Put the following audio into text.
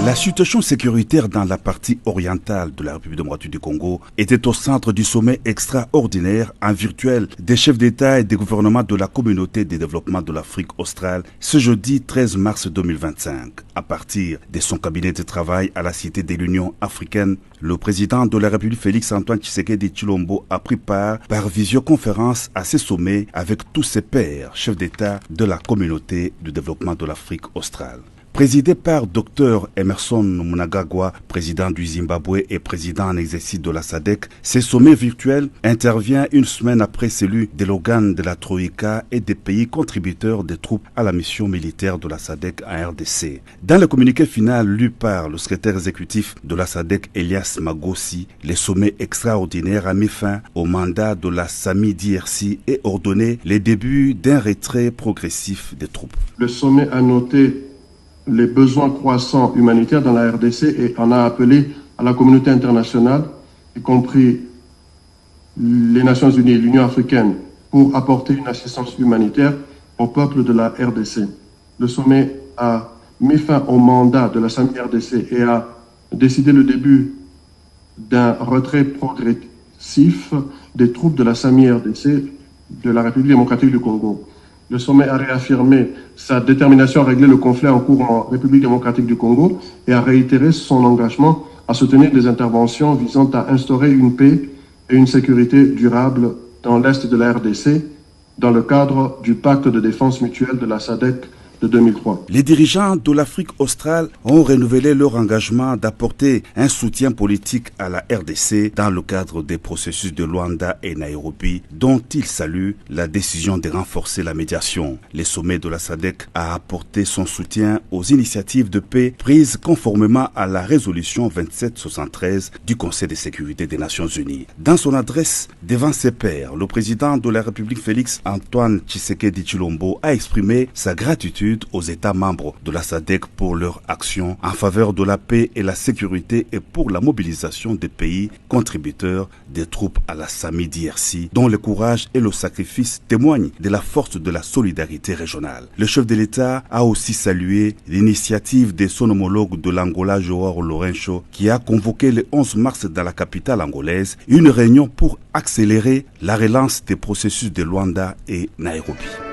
La situation sécuritaire dans la partie orientale de la République démocratique du Congo était au centre du sommet extraordinaire en virtuel des chefs d'État et des gouvernements de la communauté de développement de l'Afrique australe ce jeudi 13 mars 2025. À partir de son cabinet de travail à la Cité de l'Union africaine, le président de la République Félix Antoine Tshisekedi Tshilombo a pris part par visioconférence à ce sommet avec tous ses pairs, chefs d'État de la communauté de développement de l'Afrique australe. Présidé par Dr Emmerson Mnangagwa, président du Zimbabwe et président en exercice de la SADC, ce sommet virtuel intervient une semaine après celui de l'organe de la Troïka et des pays contributeurs des troupes à la mission militaire de la SADC en RDC. Dans le communiqué final lu par le secrétaire exécutif de la SADC, Elias Magossi, le sommet extraordinaire a mis fin au mandat de la SAMI-DRC et ordonné le début d'un retrait progressif des troupes. Le sommet a noté les besoins croissants humanitaires dans la RDC et en a appelé à la communauté internationale, y compris les Nations Unies et l'Union africaine, pour apporter une assistance humanitaire au peuple de la RDC. Le sommet a mis fin au mandat de la SAMI-RDC et a décidé le début d'un retrait progressif des troupes de la SAMI-RDC de la République démocratique du Congo. Le sommet a réaffirmé sa détermination à régler le conflit en cours en République démocratique du Congo et a réitéré son engagement à soutenir des interventions visant à instaurer une paix et une sécurité durable dans l'Est de la RDC dans le cadre du pacte de défense mutuelle de la SADC de 2003. Les dirigeants de l'Afrique australe ont renouvelé leur engagement d'apporter un soutien politique à la RDC dans le cadre des processus de Luanda et Nairobi, dont ils saluent la décision de renforcer la médiation. Le sommet de la SADC a apporté son soutien aux initiatives de paix prises conformément à la résolution 2773 du Conseil de sécurité des Nations Unies. Dans son adresse devant ses pairs, le président de la République Félix Antoine Tshisekedi Tshilombo a exprimé sa gratitude aux États membres de la SADC pour leur action en faveur de la paix et la sécurité et pour la mobilisation des pays contributeurs des troupes à la SAMI-DRC, dont le courage et le sacrifice témoignent de la force de la solidarité régionale. Le chef de l'État a aussi salué l'initiative de son homologue de l'Angola, Joao Lourenço, qui a convoqué le 11 mars dans la capitale angolaise une réunion pour accélérer la relance des processus de Luanda et Nairobi.